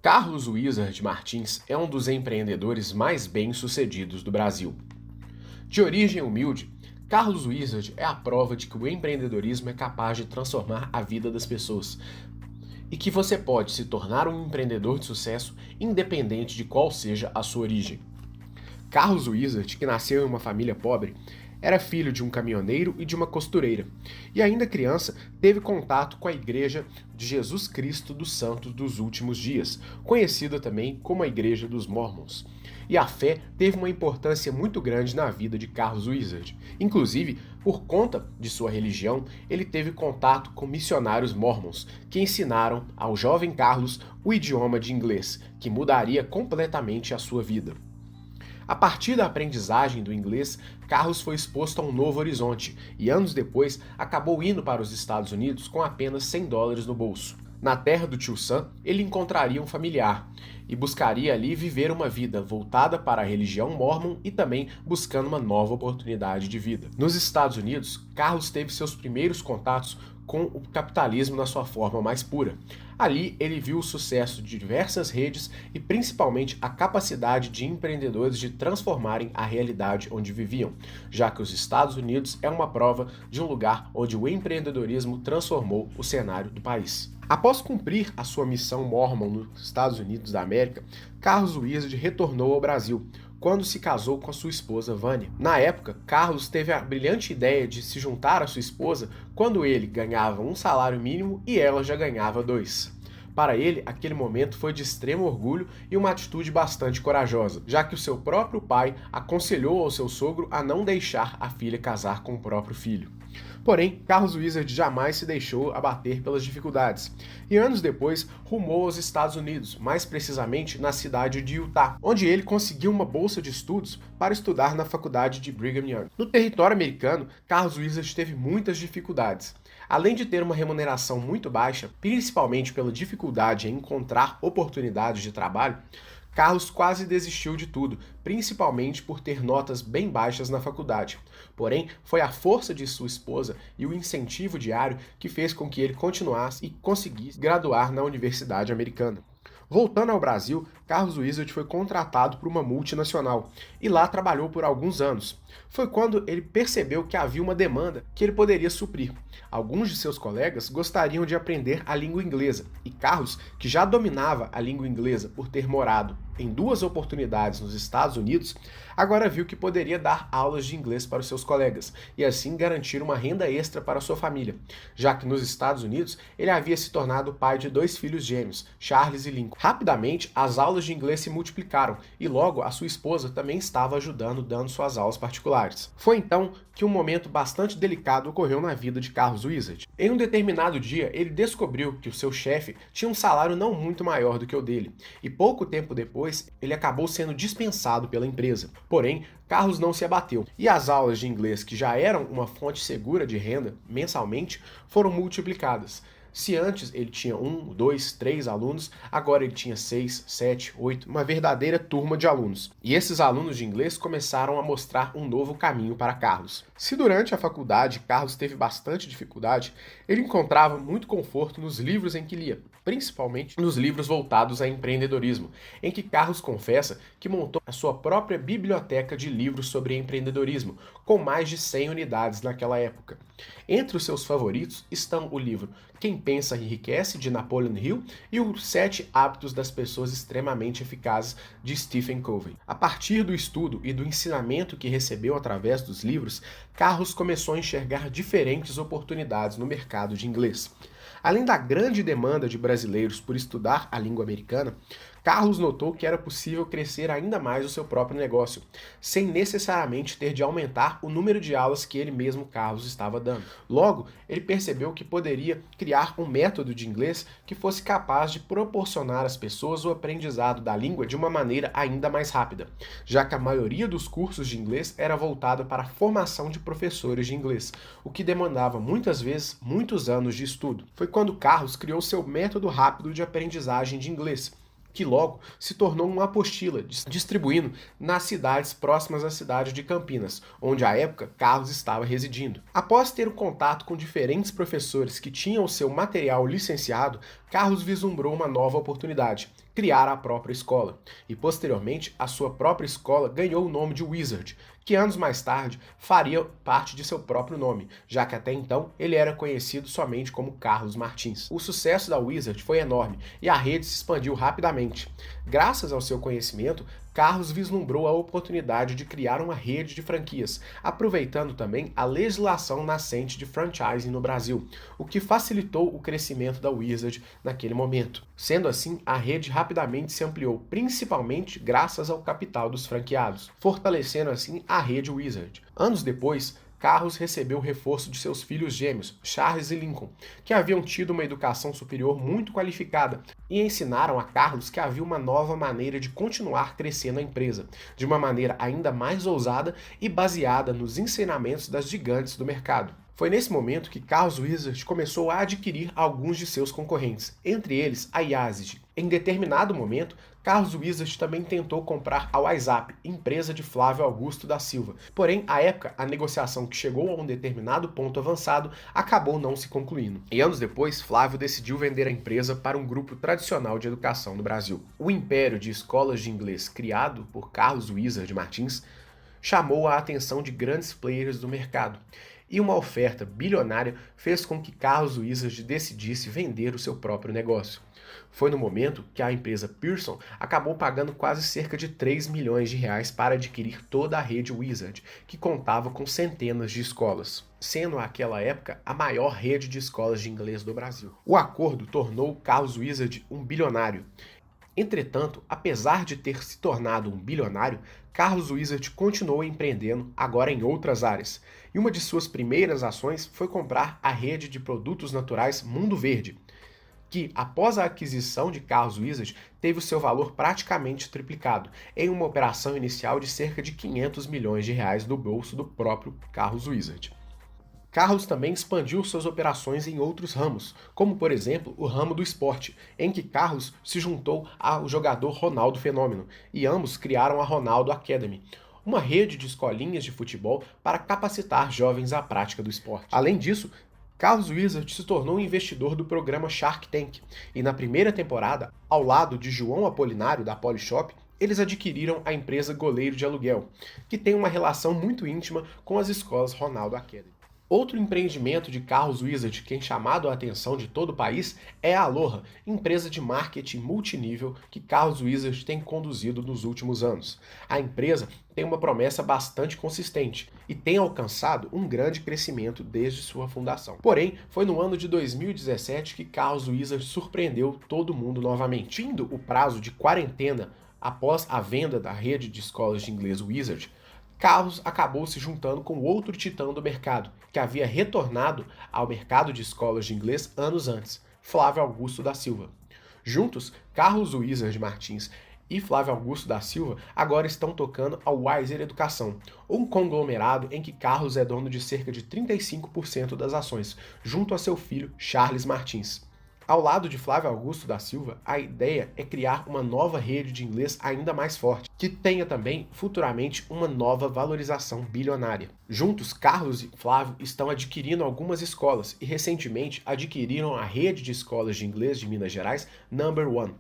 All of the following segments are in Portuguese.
Carlos Wizard Martins é um dos empreendedores mais bem-sucedidos do Brasil. De origem humilde, Carlos Wizard é a prova de que o empreendedorismo é capaz de transformar a vida das pessoas e que você pode se tornar um empreendedor de sucesso independente de qual seja a sua origem. Carlos Wizard, que nasceu em uma família pobre, era filho de um caminhoneiro e de uma costureira, e ainda criança teve contato com a Igreja de Jesus Cristo dos Santos dos Últimos Dias, conhecida também como a Igreja dos Mormons. E a fé teve uma importância muito grande na vida de Carlos Wizard. Inclusive, por conta de sua religião, ele teve contato com missionários mormons, que ensinaram ao jovem Carlos o idioma de inglês, que mudaria completamente a sua vida. A partir da aprendizagem do inglês, Carlos foi exposto a um novo horizonte e anos depois acabou indo para os Estados Unidos com apenas $100 no bolso. Na terra do tio Sam, ele encontraria um familiar e buscaria ali viver uma vida voltada para a religião mórmon e também buscando uma nova oportunidade de vida. Nos Estados Unidos, Carlos teve seus primeiros contatos com o capitalismo na sua forma mais pura. Ali, ele viu o sucesso de diversas redes e principalmente a capacidade de empreendedores de transformarem a realidade onde viviam, já que os Estados Unidos é uma prova de um lugar onde o empreendedorismo transformou o cenário do país. Após cumprir a sua missão mormon nos Estados Unidos da América, Carlos Wizard retornou ao Brasil, quando se casou com a sua esposa Vânia. Na época, Carlos teve a brilhante ideia de se juntar à sua esposa quando ele ganhava um salário mínimo e ela já ganhava 2. Para ele, aquele momento foi de extremo orgulho e uma atitude bastante corajosa, já que o seu próprio pai aconselhou ao seu sogro a não deixar a filha casar com o próprio filho. Porém, Carlos Wizard jamais se deixou abater pelas dificuldades, e anos depois rumou aos Estados Unidos, mais precisamente na cidade de Utah, onde ele conseguiu uma bolsa de estudos para estudar na faculdade de Brigham Young. No território americano, Carlos Wizard teve muitas dificuldades. Além de ter uma remuneração muito baixa, principalmente pela dificuldade em encontrar oportunidades de trabalho, Carlos quase desistiu de tudo, principalmente por ter notas bem baixas na faculdade. Porém, foi a força de sua esposa e o incentivo diário que fez com que ele continuasse e conseguisse graduar na Universidade Americana. Voltando ao Brasil, Carlos Wizard foi contratado por uma multinacional e lá trabalhou por alguns anos. Foi quando ele percebeu que havia uma demanda que ele poderia suprir. Alguns de seus colegas gostariam de aprender a língua inglesa e Carlos, que já dominava a língua inglesa por ter morado em 2 oportunidades nos Estados Unidos, agora viu que poderia dar aulas de inglês para os seus colegas e assim garantir uma renda extra para sua família, já que nos Estados Unidos ele havia se tornado pai de 2 filhos gêmeos, Charles e Lincoln. Rapidamente, as aulas de inglês se multiplicaram e logo a sua esposa também estava ajudando dando suas aulas particulares. Foi então que um momento bastante delicado ocorreu na vida de Carlos Wizard. Em um determinado dia, ele descobriu que o seu chefe tinha um salário não muito maior do que o dele, e pouco tempo depois ele acabou sendo dispensado pela empresa. Porém, Carlos não se abateu, e as aulas de inglês, que já eram uma fonte segura de renda mensalmente, foram multiplicadas. Se antes ele tinha 1, 2, 3 alunos, agora ele tinha 6, 7, 8, uma verdadeira turma de alunos. E esses alunos de inglês começaram a mostrar um novo caminho para Carlos. Se durante a faculdade Carlos teve bastante dificuldade, ele encontrava muito conforto nos livros em que lia, principalmente nos livros voltados a empreendedorismo, em que Carlos confessa que montou a sua própria biblioteca de livros sobre empreendedorismo, com mais de 100 unidades naquela época. Entre os seus favoritos estão o livro Quem Pensa Enriquece, de Napoleon Hill, e os 7 Hábitos das Pessoas Extremamente Eficazes, de Stephen Covey. A partir do estudo e do ensinamento que recebeu através dos livros, Carlos começou a enxergar diferentes oportunidades no mercado de inglês. Além da grande demanda de brasileiros por estudar a língua americana, Carlos notou que era possível crescer ainda mais o seu próprio negócio, sem necessariamente ter de aumentar o número de aulas que ele mesmo, Carlos, estava dando. Logo, ele percebeu que poderia criar um método de inglês que fosse capaz de proporcionar às pessoas o aprendizado da língua de uma maneira ainda mais rápida, já que a maioria dos cursos de inglês era voltada para a formação de professores de inglês, o que demandava muitas vezes muitos anos de estudo. Foi quando Carlos criou seu método rápido de aprendizagem de inglês, que logo se tornou uma apostila, distribuindo nas cidades próximas à cidade de Campinas, onde à época Carlos estava residindo. Após ter o contato com diferentes professores que tinham o seu material licenciado, Carlos vislumbrou uma nova oportunidade: criara a própria escola, e posteriormente a sua própria escola ganhou o nome de Wizard, que anos mais tarde faria parte de seu próprio nome, já que até então ele era conhecido somente como Carlos Martins. O sucesso da Wizard foi enorme e a rede se expandiu rapidamente. Graças ao seu conhecimento, Carlos vislumbrou a oportunidade de criar uma rede de franquias, aproveitando também a legislação nascente de franchising no Brasil, o que facilitou o crescimento da Wizard naquele momento. Sendo assim, a rede rapidamente se ampliou, principalmente graças ao capital dos franqueados, fortalecendo assim a rede Wizard. Anos depois, Carlos recebeu o reforço de seus filhos gêmeos, Charles e Lincoln, que haviam tido uma educação superior muito qualificada e ensinaram a Carlos que havia uma nova maneira de continuar crescendo a empresa, de uma maneira ainda mais ousada e baseada nos ensinamentos das gigantes do mercado. Foi nesse momento que Carlos Wizard começou a adquirir alguns de seus concorrentes, entre eles a Yazid. Em determinado momento, Carlos Wizard também tentou comprar a WhatsApp, empresa de Flávio Augusto da Silva. Porém, à época, a negociação que chegou a um determinado ponto avançado acabou não se concluindo. E anos depois, Flávio decidiu vender a empresa para um grupo tradicional de educação no Brasil. O império de escolas de inglês criado por Carlos Wizard Martins chamou a atenção de grandes players do mercado. E uma oferta bilionária fez com que Carlos Wizard decidisse vender o seu próprio negócio. Foi no momento que a empresa Pearson acabou pagando quase cerca de 3 milhões de reais para adquirir toda a rede Wizard, que contava com centenas de escolas, sendo naquela época a maior rede de escolas de inglês do Brasil. O acordo tornou Carlos Wizard um bilionário. Entretanto, apesar de ter se tornado um bilionário, Carlos Wizard continuou empreendendo agora em outras áreas, e uma de suas primeiras ações foi comprar a rede de produtos naturais Mundo Verde, que, após a aquisição de Carlos Wizard, teve o seu valor praticamente triplicado, em uma operação inicial de cerca de 500 milhões de reais do bolso do próprio Carlos Wizard. Carlos também expandiu suas operações em outros ramos, como por exemplo o ramo do esporte, em que Carlos se juntou ao jogador Ronaldo Fenômeno, e ambos criaram a Ronaldo Academy, uma rede de escolinhas de futebol para capacitar jovens à prática do esporte. Além disso, Carlos Wizard se tornou um investidor do programa Shark Tank, e na primeira temporada, ao lado de João Apolinário da Polishop, eles adquiriram a empresa Goleiro de Aluguel, que tem uma relação muito íntima com as escolas Ronaldo Academy. Outro empreendimento de Carlos Wizard que tem chamado a atenção de todo o país é a Aloha, empresa de marketing multinível que Carlos Wizard tem conduzido nos últimos anos. A empresa tem uma promessa bastante consistente e tem alcançado um grande crescimento desde sua fundação. Porém, foi no ano de 2017 que Carlos Wizard surpreendeu todo mundo novamente. Findo o prazo de quarentena após a venda da rede de escolas de inglês Wizard, Carlos acabou se juntando com outro titã do mercado, que havia retornado ao mercado de escolas de inglês anos antes, Flávio Augusto da Silva. Juntos, Carlos Wizard Martins e Flávio Augusto da Silva agora estão tocando a Wiser Educação, um conglomerado em que Carlos é dono de cerca de 35% das ações, junto a seu filho Charles Martins. Ao lado de Flávio Augusto da Silva, a ideia é criar uma nova rede de inglês ainda mais forte, que tenha também, futuramente, uma nova valorização bilionária. Juntos, Carlos e Flávio estão adquirindo algumas escolas e, recentemente, adquiriram a rede de escolas de inglês de Minas Gerais, Number One.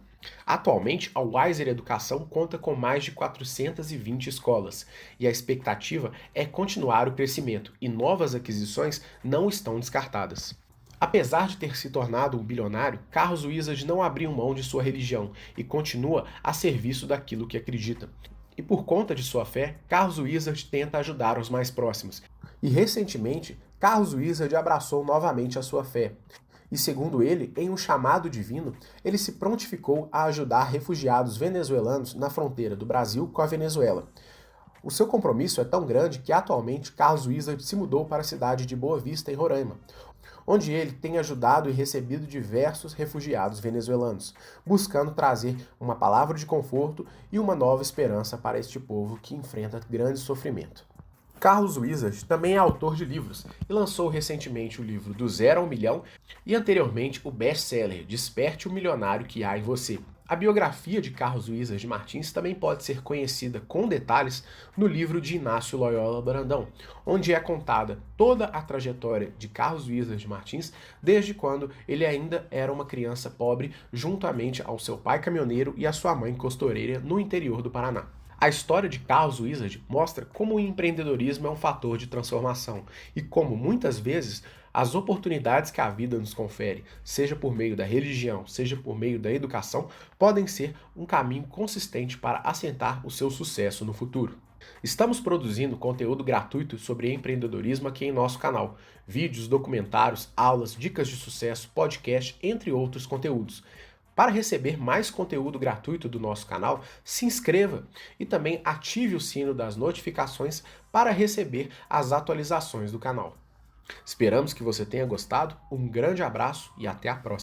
Atualmente, a Wiser Educação conta com mais de 420 escolas, e a expectativa é continuar o crescimento, e novas aquisições não estão descartadas. Apesar de ter se tornado um bilionário, Carlos Wizard não abriu mão de sua religião e continua a serviço daquilo que acredita. E por conta de sua fé, Carlos Wizard tenta ajudar os mais próximos. E recentemente, Carlos Wizard abraçou novamente a sua fé. E segundo ele, em um chamado divino, ele se prontificou a ajudar refugiados venezuelanos na fronteira do Brasil com a Venezuela. O seu compromisso é tão grande que atualmente Carlos Wizard se mudou para a cidade de Boa Vista, em Roraima, onde ele tem ajudado e recebido diversos refugiados venezuelanos, buscando trazer uma palavra de conforto e uma nova esperança para este povo que enfrenta grande sofrimento. Carlos Wizard também é autor de livros e lançou recentemente o livro Do Zero ao Milhão e anteriormente o best-seller Desperte o Milionário que Há em Você. A biografia de Carlos Wizard Martins também pode ser conhecida com detalhes no livro de Inácio Loyola Brandão, onde é contada toda a trajetória de Carlos Wizard Martins desde quando ele ainda era uma criança pobre, juntamente ao seu pai caminhoneiro e à sua mãe costureira no interior do Paraná. A história de Carlos Wizard mostra como o empreendedorismo é um fator de transformação e como, muitas vezes, as oportunidades que a vida nos confere, seja por meio da religião, seja por meio da educação, podem ser um caminho consistente para assentar o seu sucesso no futuro. Estamos produzindo conteúdo gratuito sobre empreendedorismo aqui em nosso canal. Vídeos, documentários, aulas, dicas de sucesso, podcast, entre outros conteúdos. Para receber mais conteúdo gratuito do nosso canal, se inscreva e também ative o sino das notificações para receber as atualizações do canal. Esperamos que você tenha gostado, um grande abraço e até a próxima!